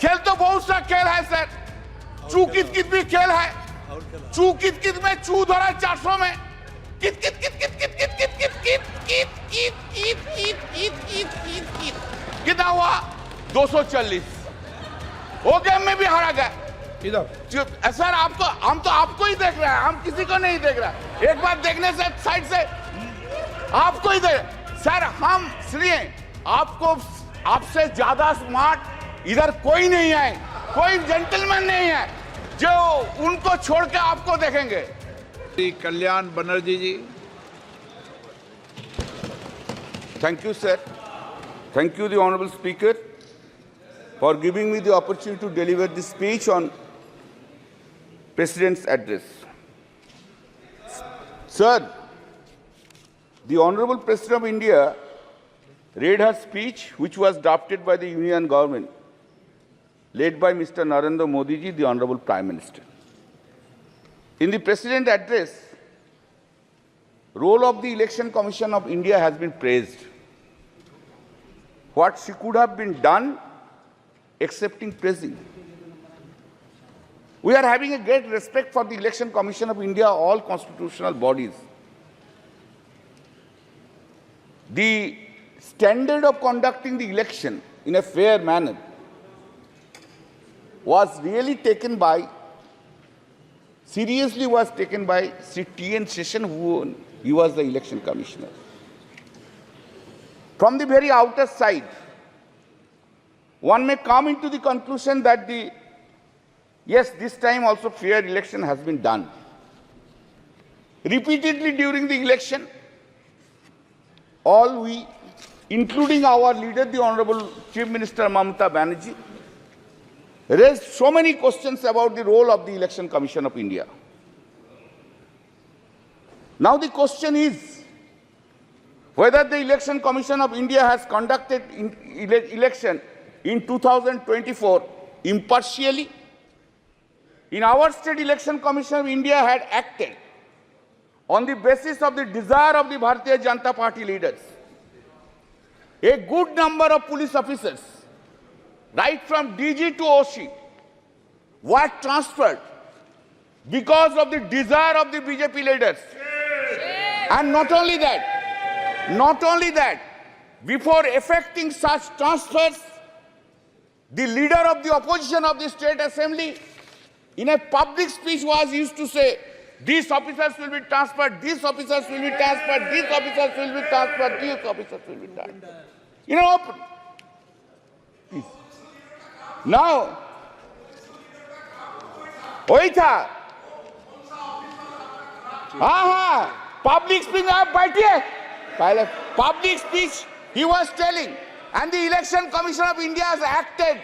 खेल तो बहुत सा खेल है सर, चू कित कित भी खेल है। चू कित कित में चू धरा 400 में, कित कित कित कित कित कित कित कित कित कित कित कित कित कित कित कित कित कितना हुआ 240। वो गेम में भी हारा गया। इधर सर हम तो आपको ही देख रहे हैं, हम किसी को नहीं देख रहे। एक बार देखने से साइड से आपको ही देख सर, हम सुनिए, आपको आपसे ज्यादा स्मार्ट इधर कोई नहीं है, कोई जेंटलमैन नहीं है जो उनको छोड़ के आपको देखेंगे। कल्याण बनर्जी जी। Thank you, sir. Thank you, the Honorable Speaker, for giving me the opportunity to deliver this speech on President's address. Sir, the Honorable President of India read her speech, which was drafted by the Union Government, led by Mr. Narendra Modi ji, the Honorable Prime Minister. In the President's address, role of the Election Commission of India has been praised. What she could have been done, excepting praising. We are having a great respect for the Election Commission of India, all constitutional bodies. The standard of conducting the election in a fair manner was really taken by, seriously was taken by Sri T.N. Session, he was the election commissioner. From the very outer side, one may come into the conclusion that yes, this time also fair election has been done. Repeatedly during the election, all we, including our leader, the Honorable Chief Minister Mamata Banerjee, raised so many questions about the role of the Election Commission of India. Now the question is whether the Election Commission of India has conducted election in 2024 impartially. In our state, Election Commission of India had acted on the basis of the desire of the Bharatiya Janata Party leaders. A good number of police officers, right from DG to OC, were transferred because of the desire of the BJP leaders. And not only that, before effecting such transfers, the leader of the opposition of the state assembly in a public speech was used to say, these officers will be transferred, these officers will be transferred, these officers will be transferred, these officers will be transferred. You know, please. Now, वही था, हाँ, public speech, आप बैठिए, पहले public speech he was telling, and the Election Commission of India has acted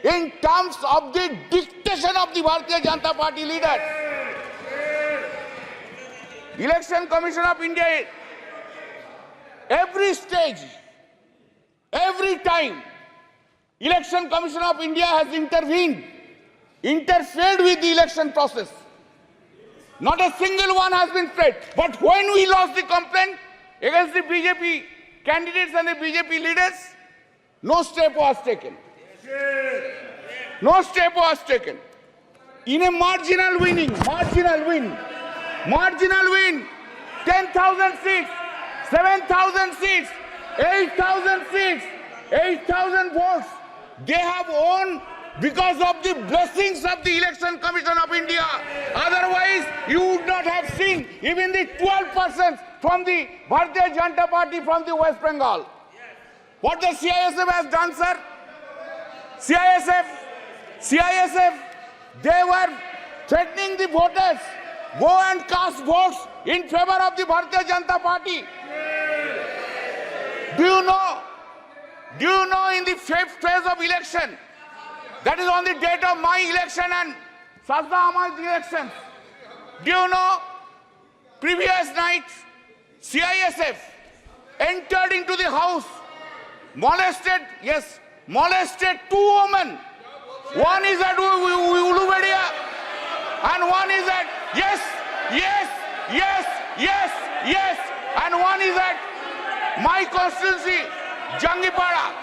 in terms of the dictation of the Bharatiya Janata Party leaders. Election Commission of India, every stage, every time, Election Commission of India has intervened, interfered with the election process. Not a single one has been paid. But when we lost the complaint against the BJP candidates and the BJP leaders, no step was taken. No step was taken. In a marginal win, 10,000 seats, 7,000 seats, 8,000 seats, 8,000 votes, they have won because of the blessings of the Election Commission of India. Otherwise, you would not have seen even the 12% from the Bharatiya Janata Party from the West Bengal. What the CISF has done, sir? CISF, they were threatening the voters, go and cast votes in favor of the Bharatiya Janata Party. Do you know in the fifth phase of election, that is on the date of my election and Sajda Ahmad's election, do you know, previous night, CISF entered into the house, molested two women. One is at Ulubedia and one is at, yes, and one is at my constituency, Jangipara.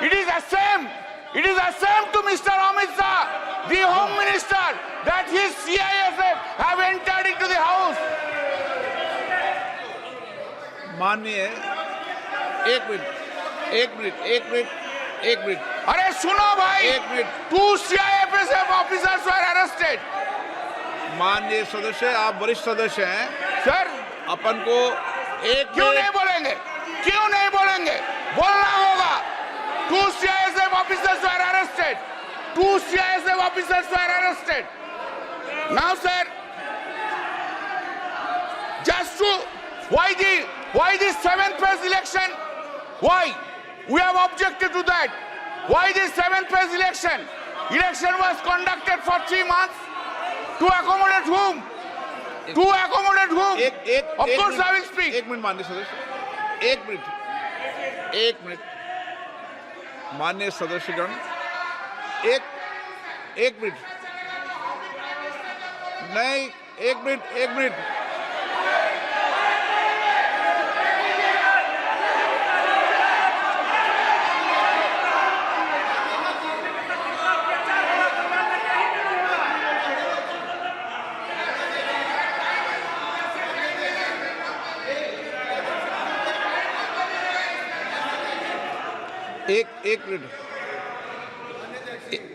It is the same. It is the same to Mr. Amit Shah, the Home Minister, that his CISF have entered into the house. माननीय एक minute अरे सुनो भाई, एक minute. 2 CISF officers were arrested. माननीय सदस्य, आप वरिष्ठ सदस्य हैं, सर अपन को एक क्यों मिनट- नहीं बोलेंगे? क्यों नहीं बोलेंगे? बोलना होगा. 2 CISF officers were arrested. 2 CISF officers were arrested. Now, sir, just to why the 7th phase election? Why? We have objected to that. Why the 7th phase election? Election was conducted for 3 months. To accommodate whom? To accommodate whom? Of course, I will speak. एक minute माननीय सदस्य, एक minute माननीय सदस्यगण, एक minute नहीं, एक minute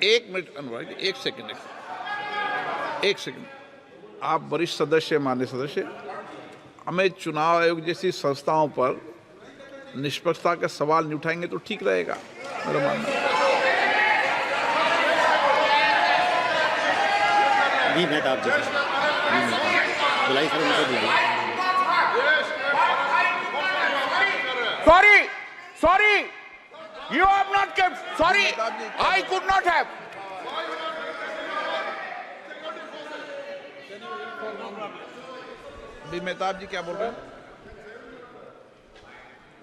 एक minute अनुराग, एक सेकंड, आप वरिष्ठ सदस्य, माननीय सदस्य, हमें चुनाव आयोग जैसी संस्थाओं पर निष्पक्षता के सवाल नहीं उठाएंगे तो ठीक रहेगा, मेरा मानना है। भी मेहताब जैसे बुलाई सर, उनको बुलाई। Sorry, you have not kept. Sorry, I could not have. भी मेहताब जी क्या बोल रहे हैं?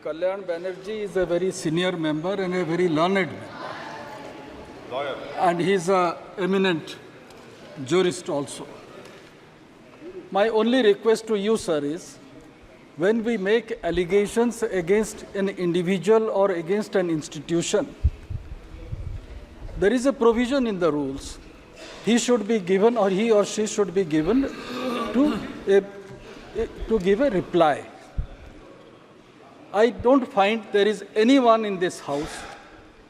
Kalyan Banerjee is a very senior member and a very learned man. And he is an eminent jurist also. My only request to you, sir, is when we make allegations against an individual or against an institution, there is a provision in the rules. He should be given, or he or she should be given to give a reply. I don't find there is anyone in this house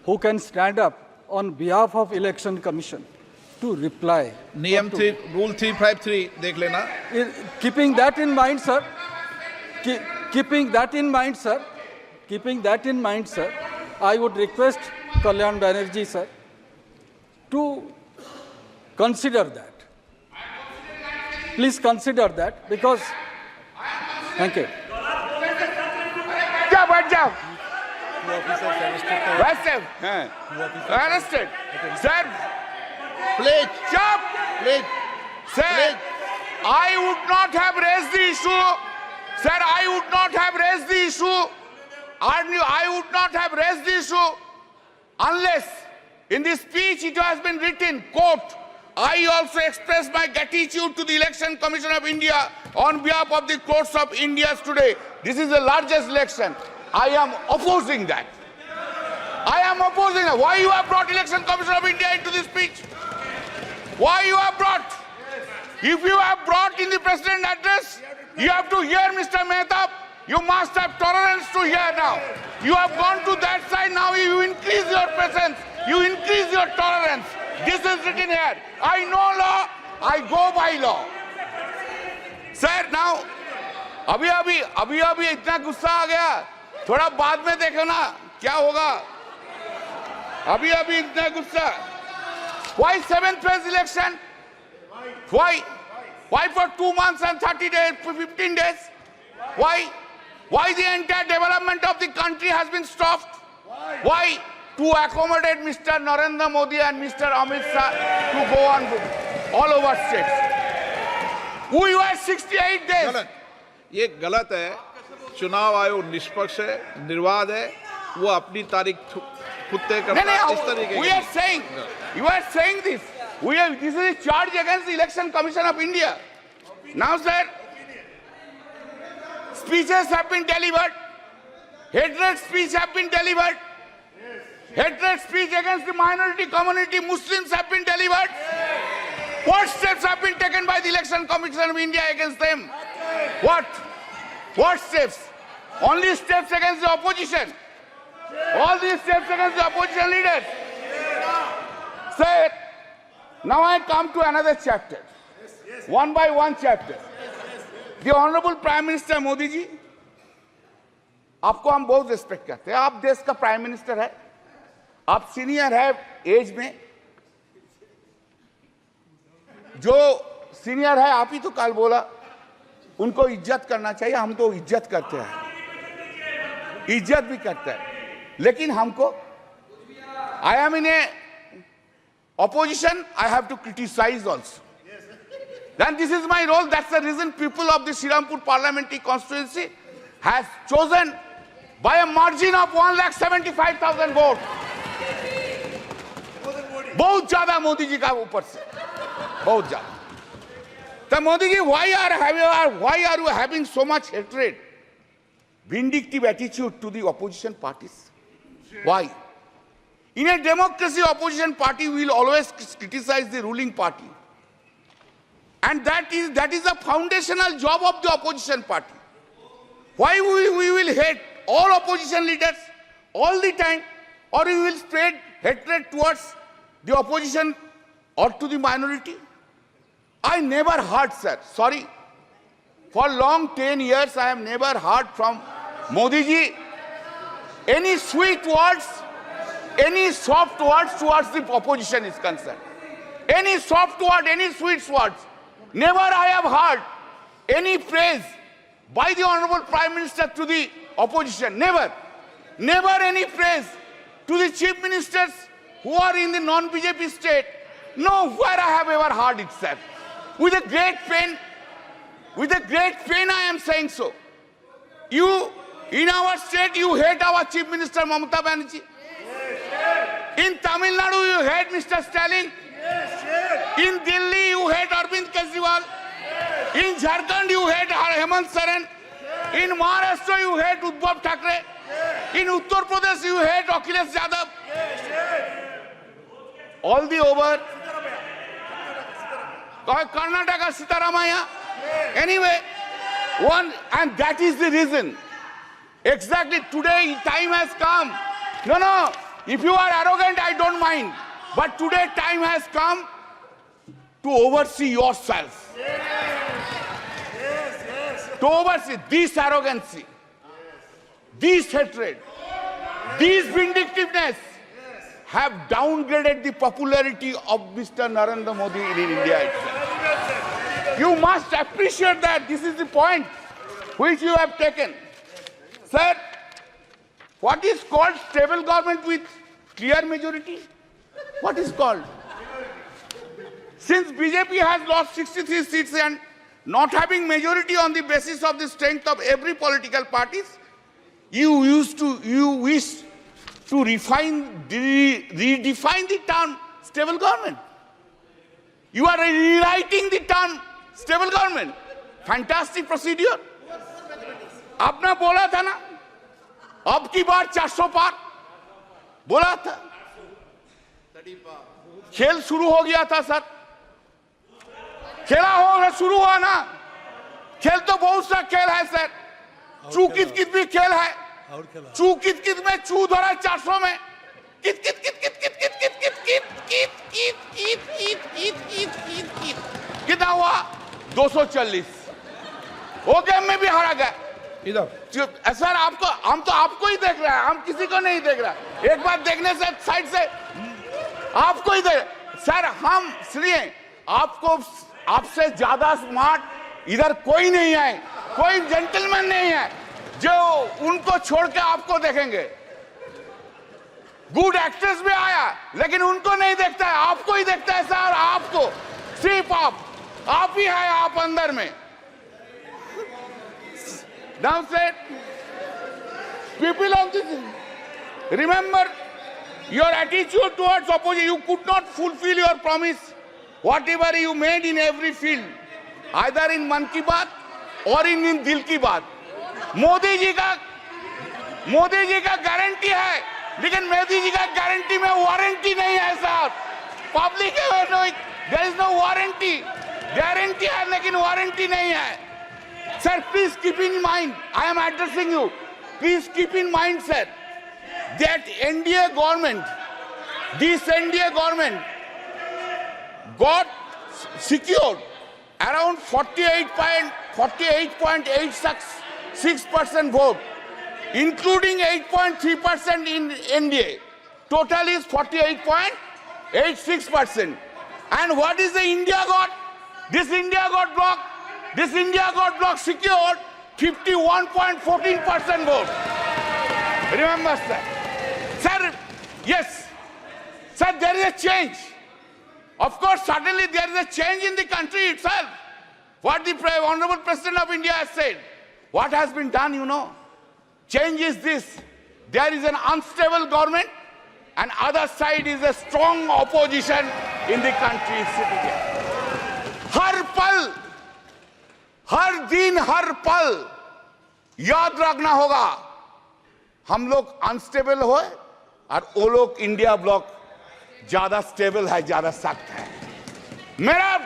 who can stand up on behalf of Election Commission to reply. नियम rule 353 देख लेना। Keeping that in mind, sir, keeping that in mind, sir, I would request Kalyan Banerjee, sir, to consider that. Please consider that, because, thank you. बैठ जाओ. Arrested. Sir, please stop. Sir, Please. I would not have raised the issue. Sir, I would not have raised the issue. I would not have raised the issue unless in this speech it has been written, quote, I also express my gratitude to the Election Commission of India on behalf of the courts of India today. This is the largest election. I am opposing that. I am opposing that. Why you have brought Election Commission of India into this speech? Why you have brought? If you have brought in the President address, you have to hear Mr. Mehtab. You must have tolerance to hear now. You have gone to that side, now you increase your presence. You increase your tolerance. This is written here. I know law, I go by law. Sir, now, अभी इतना गुस्सा आ गया, थोड़ा बाद में देखो ना क्या होगा. अभी इतना गुस्सा. Why 7th phase election? Why for 2 months and 30 days, 15 days? Why the entire development of the country has been stopped? Why? To accommodate Mr. Narendra Modi and Mr. Amit Shah to go on all over states. We were 68 days. गलत, ये गलत है। चुनाव आयोग निष्पक्ष है, निर्वाध है, वो अपनी तारीख खुद तय करता है। इस तरीके We are saying, you are saying this. This is a charge against the Election Commission of India. Now, sir, speeches have been delivered. Hatred speech have been delivered. hatred speech against the minority community, Muslims have been delivered. What steps have been taken by the Election Commission of India against them? What? What steps? Only steps against the opposition. All these steps against the opposition leaders. Sir, now I come to another chapter. One by one chapter. The Honorable Prime Minister Modi ji, आपको हम बहुत respect करते हैं. आप देश का prime minister है, आप सीनियर है एज में. जो सीनियर है आप ही तो कल बोला उनको इज्जत करना चाहिए. हम तो इज्जत करते हैं, इज्जत भी करते हैं, लेकिन हमको I am in A opposition, I have to criticize also. Then this is my role. That's the reason people of the Srirampur parliamentary constituency has chosen by a margin of 1,75,000 votes. बहुत ज्यादा मोदी जी का ऊपर से, बहुत ज्यादा. So Modi ji, why are you having so much hatred, vindictive attitude to the opposition parties? Why? In a democracy, opposition party will always criticize the ruling party. And that is the foundational job of the opposition party. Why we will hate all opposition leaders all the time, or we will spread hatred towards the opposition or to the minority? I never heard, sir, sorry, for long 10 years I have never heard from Modi ji any sweet words, any soft words towards the opposition is concerned. Any soft word, any sweet words. Never I have heard any praise by the Honorable Prime Minister to the opposition. Never. Never any praise to the chief ministers who are in the non-BJP state. Nowhere I have ever heard it, sir. With a great pain I am saying so. You, in our state, you hate our Chief Minister Mamata Banerjee. In Tamil Nadu, you hate Mr. Stalin. In Delhi, you hate Arvind Kejriwal. In Jharkhand, you hate Hemant Soren. In Maharashtra, you hate Uddhav Thackeray. In Uttar Pradesh, you hate Akhilesh Yadav. All the over. Karnataka, Sitaramaya. Anyway, and that is the reason. Exactly today, time has come. No, if you are arrogant, I don't mind. But today, time has come to oversee yourself. To oversee this arrogancy, this hatred, this vindictiveness have downgraded the popularity of Mr. Narendra Modi in India itself. You must appreciate that. This is the point which you have taken. Sir, what is called stable government with clear majority? What is called? Since BJP has lost 63 seats and not having majority on the basis of the strength of every political parties, you wish to redefine the term stable government. You are rewriting the term stable government. Fantastic procedure. आपने बोला था ना, अब की बार 400 पार बोला था. खेल शुरू हो गया था सर. खेला हो शुरू हुआ ना. खेल तो बहुत सा खेल है सर. चू कित कित भी खेल है. चू कित कित में चू धरा 400 में. कित कित कित कित कित कित कित कित कित कित कित कित कित कित कित कित कितना हुआ? 240. वो गेम में भी हारा गया. इधर सर आपको, हम तो आपको ही देख रहे हैं, हम किसी को नहीं देख रहे. एक बार देखने से साइड से आपको ही देख. सर हम सुनिए, आपको आपसे ज्यादा स्मार्ट इधर कोई नहीं है, कोई जेंटलमैन नहीं है जो उनको छोड़ के आपको देखेंगे. गुड एक्ट्रेस भी आया लेकिन उनको नहीं देखता है, आपको ही देखता है सर. आपको सिर्फ आप ही है, आप अंदर में. Now said, people of this, remember your attitude towards opposition. You could not fulfill your promise, whatever you made in every field, either in Mann Ki Baat or in Dil Ki Baat. Modi ji का guarantee है लेकिन मोदी जी का guarantee में warranty नहीं है साहब। Public there is no warranty, guarantee है लेकिन वारंटी नहीं है। Sir please keep in mind, I am addressing you, please keep in mind sir that NDA government, this NDA government got secured around 48.86% vote, including 8.3% in NDA. Total is 48.86%. And what is the India got? This India got bloc secured 51.14% vote. Remember, sir. Sir, yes. Sir, there is a change. Of course, suddenly there is a change in the country itself. What the Honorable President of India has said. What has been done, you know? Change is this. There is an unstable government and other side is a strong opposition in the country sitting here. हर पल, हर दिन, हर पल याद रखना होगा, हम लोग unstable हो और वो लोग इंडिया ब्लॉक ज्यादा स्टेबल है, ज्यादा सख्त है। मेरा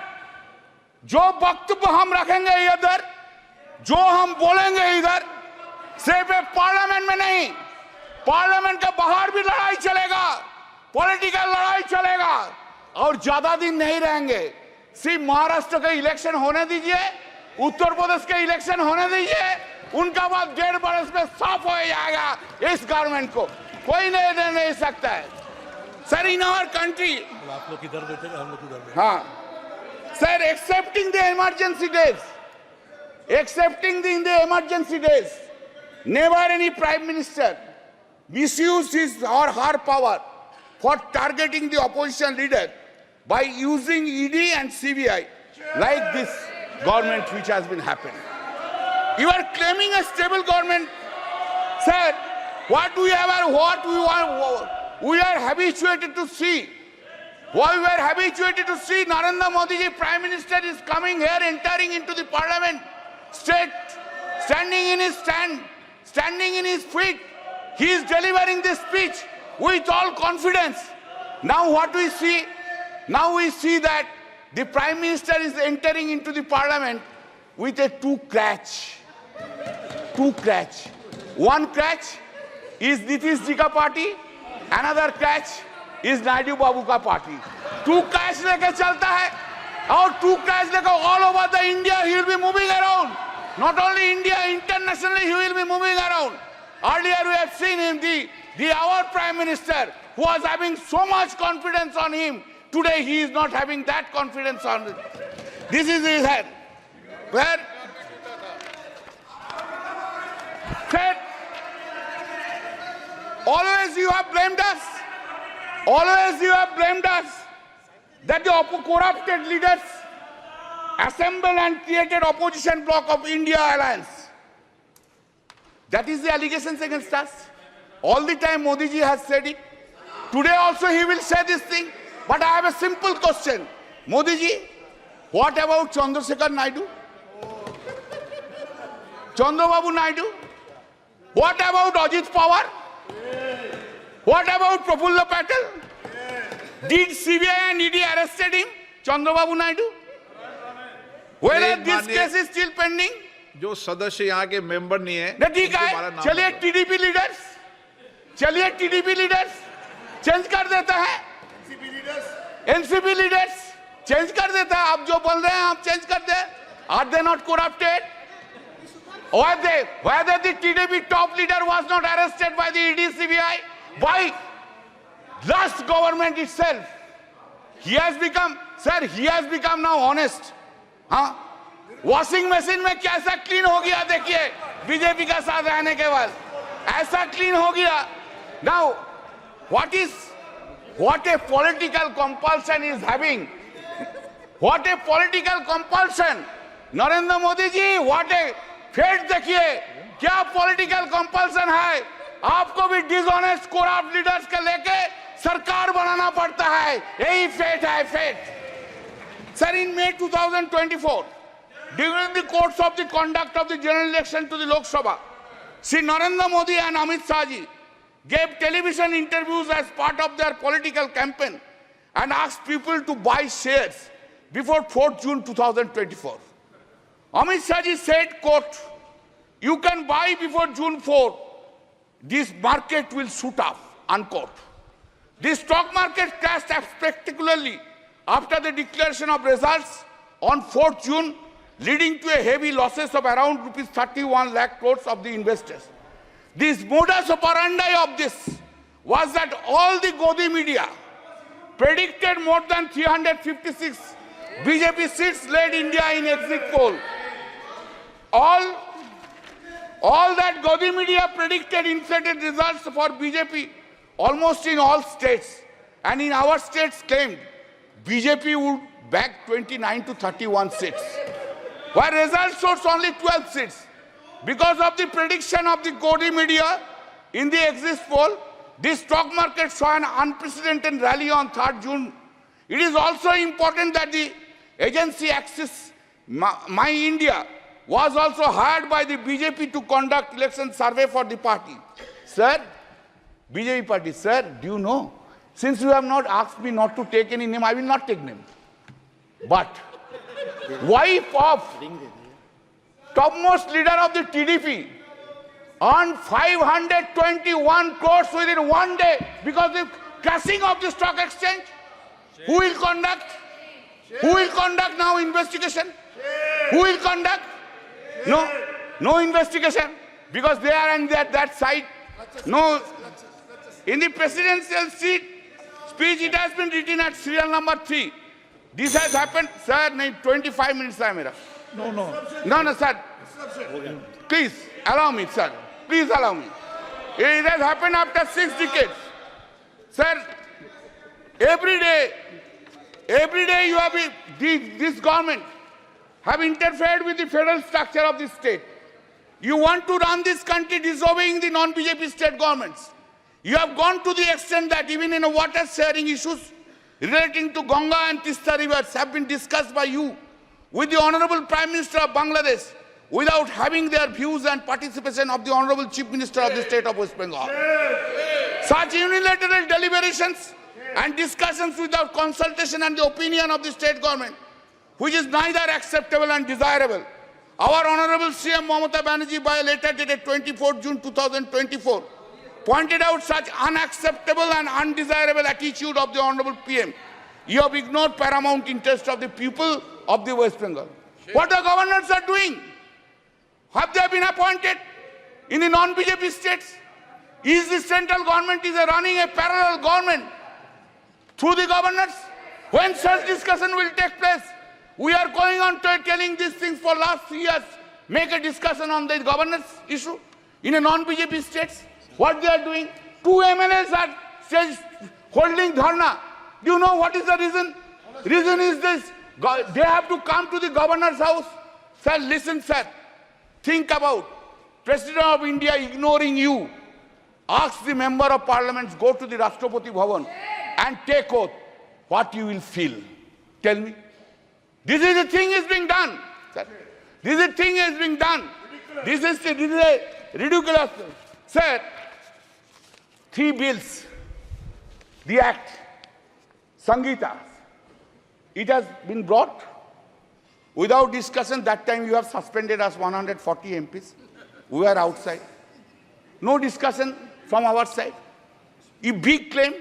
जो वक्तव्य हम रखेंगे इधर, जो हम बोलेंगे इधर, सिर्फ पार्लियामेंट में नहीं, पार्लियामेंट के बाहर भी लड़ाई चलेगा, पॉलिटिकल लड़ाई चलेगा और ज्यादा दिन नहीं रहेंगे। सिर्फ महाराष्ट्र के इलेक्शन होने दीजिए, उत्तर प्रदेश के इलेक्शन होने दीजिए, उनका बाद 1.5 बरस में साफ हो जाएगा इस गवर्नमेंट को, कोई नहीं सकता है। सर इन आवर कंट्री, आप लोग किधर बैठे हम लोग किधर बैठे। हाँ sir, accepting the emergency days, never any prime minister misused his or her power for targeting the opposition leader by using ED and CBI like this government which has been happening. You are claiming a stable government, sir. What we are habituated to see. What we are habituated to see, Narendra Modi ji, Prime Minister, is coming here, entering into the Parliament, standing in his feet. He is delivering this speech with all confidence. Now what we see? Now we see that the Prime Minister is entering into the Parliament with a two crutch. One crutch is Nitish ji ka party, another crutch is Naidu Babu ka party. Two crutch leke chalta hai, और two crutch leke all over the India he will be moving around. Not only India, internationally he will be moving around. Earlier we have seen him, our Prime Minister, who was having so much confidence on him. Today he is not having that confidence on him. This is his head. Where? Sir, always you have blamed us. Always you have blamed us that the corrupted leaders assembled and created opposition bloc of India Alliance. That is the allegations against us. All the time Modi ji has said it. Today also he will say this thing. But I have a simple question. Modi ji, what about Chandrasekhar Naidu? Chandrababu Naidu? What about Ajit Pawar? What about Prafulla Patel? Did CBI and ED arrested him? Chandrababu Naidu? Whether this case is still pending? जो सदस्य यहाँ के member नहीं है, ठीक है, चलिए TDP leaders change कर देता है, एनसीपी लीडर्स चेंज कर देता है। आप जो बोल रहे हैं आप चेंज कर दे। Are they not corrupted? Whether the TDP top leader was not arrested by the ED CBI, by last government itself, he has become now honest. हाँ, वॉशिंग मशीन में कैसा क्लीन हो गया देखिए, बीजेपी का साथ रहने के बाद ऐसा क्लीन हो गया। Now, what a political compulsion is having. What a political compulsion. Narendra Modi ji, what a fate देखिए, क्या पॉलिटिकल कंपल्सन है। आपको भी डिसऑनेस्ट करप्ट लीडर्स के लेके सरकार बनाना पड़ता है, यही फेट है, fate. Sir, in May 2024, during the course of the conduct of the general election to the Lok Sabha, Shri Narendra Modi and Amit Shah ji gave television interviews as part of their political campaign and asked people to buy shares before 4th June 2024. Amit Shah ji said, quote, "You can buy before June 4. This market will shoot up," unquote. The stock market crashed spectacularly after the declaration of results on 4th June, leading to a heavy losses of around rupees 31 lakh crores of the investors. This modus operandi of this was that all the Godi media predicted more than 356 BJP seats led India in exit poll. All that Godi media predicted inflated results for BJP almost in all states, and in our states claimed BJP would bag 29 to 31 seats, while results showed only 12 seats. Because of the prediction of the Godi media in the exit poll, the stock market saw an unprecedented rally on 3rd June. It is also important that the agency Axis My India was also hired by the BJP to conduct election survey for the party. Sir, BJP party, sir, do you know? Since you have not asked me not to take any name, I will not take name. But wife of topmost leader of the TDP earned 521 crores within one day because of crashing of the stock exchange. Who will conduct? Who will conduct now investigation? Who will conduct? No investigation, because they are on that side. No. In the presidential speech, it has been written at serial number 3. This has happened, sir. 25 minutes hai mera. No, sir. Please allow me, sir. Please allow me. It has happened after 6 decades, sir. Every day you have this government have interfered with the federal structure of this state. You want to run this country disobeying the non-BJP state governments. You have gone to the extent that even in water sharing issues relating to Ganga and Tista rivers have been discussed by you with the Honorable Prime Minister of Bangladesh without having their views and participation of the Honorable Chief Minister of the state of West Bengal. Such unilateral deliberations and discussions without consultation and the opinion of the state government, which is neither acceptable and desirable. Our Honorable CM Mamata Banerjee, by a letter dated 24 June 2024, pointed out such unacceptable and undesirable attitude of the Honorable PM. You have ignored paramount interest of the people of the West Bengal. What the governors are doing? Have they been appointed in the non-BJP states? Is the central government running a parallel government through the governors? When such discussion will take place? We are going on telling these things for last 3 years. Make a discussion on the governance issue in a non-BJP states. What they are doing? 2 MLAs are holding dharna. Do you know what is the reason? Reason is this. They have to come to the governor's house. Sir, listen, sir. Think about President of India ignoring you. Ask the member of parliament, go to the Rashtrapati Bhavan and take oath. What you will feel? Tell me. This is the thing is being done. Sir. This is the thing is being done. This is a ridiculous. Sir, 3 bills, the act, Sangeeta, it has been brought without discussion. That time you have suspended us 140 MPs. We were outside. No discussion from our side. A big claim,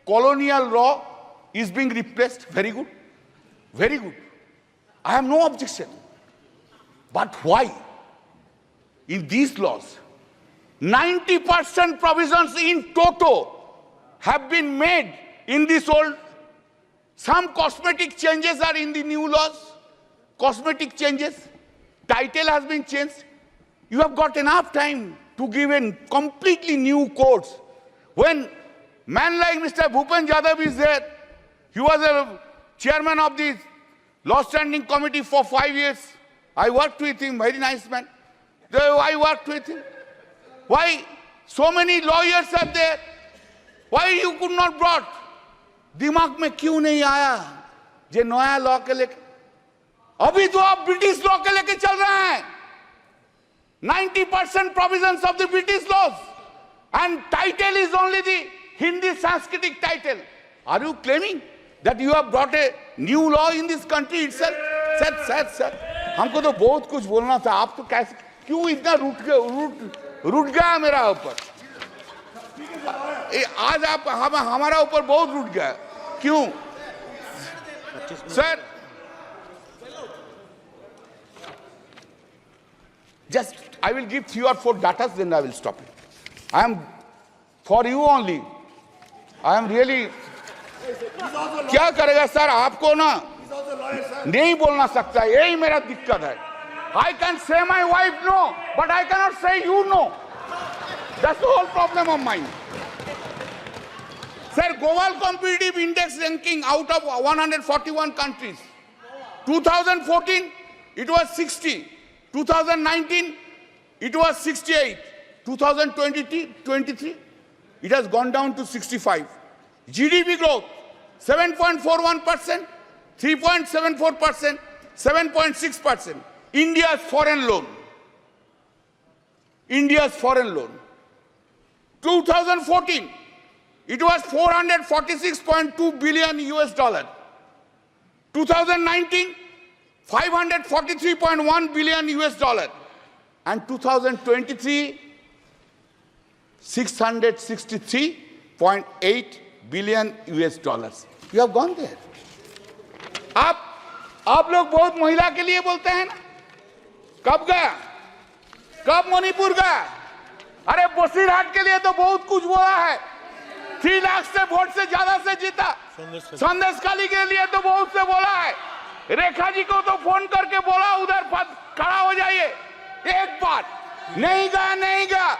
colonial law is being replaced. Very good. Very good. I have no objection. But why? In these laws, 90% provisions in toto have been made in this old. Some cosmetic changes are in the new laws. Cosmetic changes. Title has been changed. You have got enough time to give in completely new codes. When man like Mr. Bhupen Yadav is there, he was a chairman of the Law Standing Committee for 5 years. I worked with him, very nice man. I worked with him. Why so many lawyers are there? Why you could not brought? दिमाग में क्यों नहीं आया जे नया law के लेके? अभी तो आप ब्रिटिश लॉ के लेके चल रहे हैं. 90% provisions of the British laws. and title is only the Hindi Sanskritic title. Are you claiming that you have brought a new law in this country itself? Sir हमको तो बहुत कुछ बोलना था, आप तो कैसे क्यों इतना रूठ गया मेरा ऊपर? आज आप हमारा ऊपर बहुत रूठ गया क्यों? Sir just I will give 3 or 4 datas, then I will stop it. I am for you only. I am really. क्या करेगा सर? आपको ना नहीं बोलना सकता, यही मेरा दिक्कत है. I can say my wife no, but I cannot say you no. That's the whole problem of mine. Sir, global competitive index ranking out of 141 countries. 2014, it was 60. 2019, it was 68. 2023, it has gone down to 65. GDP growth, 7.41%, 3.74%, 7.6%. India's foreign loan. 2014, it was 446.2 billion US dollar. 2019, 543.1 billion US dollar. And 2023, 663.8 billion US dollars. You have gone there. आप लोग बहुत महिला के लिए बोलते हैं ना? कब गया? कब मणिपुर गया? अरे बसीरहाट के लिए तो बहुत कुछ बोला है. 3 लाख से वोट से ज्यादा से जीता. संदेशखाली के लिए तो बहुत से बोला है. रेखा जी को तो फोन करके बोला उधर खड़ा हो जाइए. एक बार नहीं गया.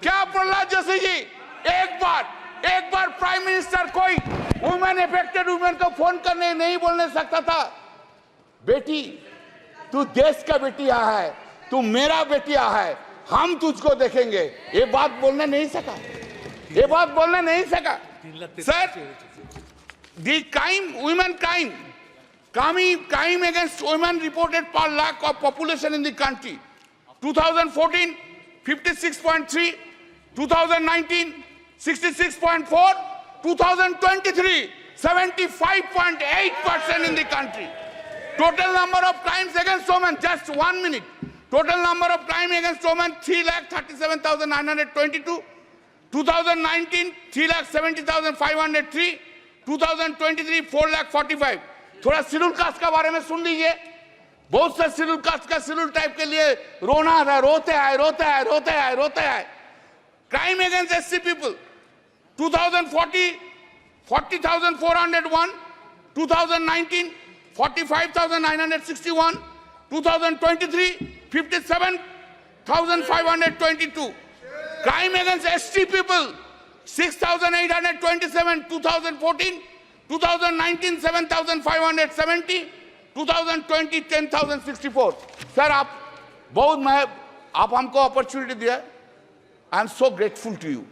क्या प्रहलाद जोशी जी, एक बार प्राइम मिनिस्टर कोई वुमेन अफेक्टेड वुमेन को फोन करने नहीं बोलने सकता था? बेटी, तू देश का बेटिया है, तू मेरा बेटिया है, हम तुझको देखेंगे. ये बात बोलने नहीं सका. Sir, the women crime against women reported per lakh of population in the country. 2014, 56.3, 2019, 66.4, 2023, 75.8% in the country. Total number of crimes against women, just 1 minute. Total number of crimes against women, 3,37,922. 2019, 3,70,503. 2023, 4,45,000. थोड़ा schedule caste का बारे में सुन लीजिए. बहुत से schedule caste का schedule type के लिए रोते हैं. Crime against SC people, 2040, 40,401. 2019, 45,961. 2023, 57,522. Crime against ST people, 6,827. 2014, 2019, 7,570. 2020, 10,064. Sir, आप हमको अपॉर्चुनिटी दिया. I am so grateful to you.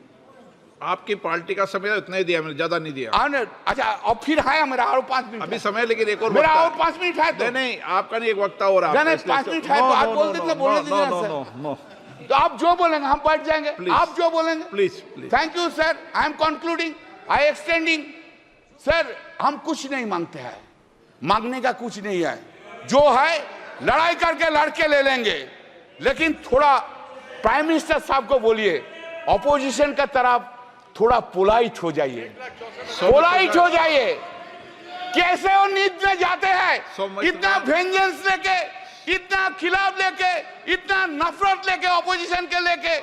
आपकी पार्टी का समय इतना ही दिया मैंने, ज्यादा नहीं दिया. अच्छा, और फिर है मेरा और 5 मिनट अभी समय, लेकिन एक और मेरा और 5 मिनट है. तो नहीं, आपका नहीं, एक वक्ता हो रहा है. नहीं, 5 मिनट है तो आप बोल देते, बोलने दीजिए ना सर. तो आप जो बोलेंगे हम बैठ जाएंगे. आप जो बोलेंगे. Please. Thank you sir. I am concluding, I extending. Sir, हम कुछ नहीं मांगते हैं, मांगने का कुछ नहीं है. जो है लड़ाई करके लड़के ले लेंगे, लेकिन थोड़ा प्राइम मिनिस्टर साहब को बोलिए, ऑपोजिशन का तरफ थोड़ा पोलाइट हो जाइए. कैसे वो नींद में जाते हैं, इतना वेंजेंस लेके, इतना खिलाफ लेके, इतना नफरत लेके, ऑपोजिशन के लेके,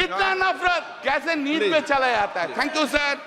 इतना नफरत कैसे नींद में चला जाता है. Thank you sir.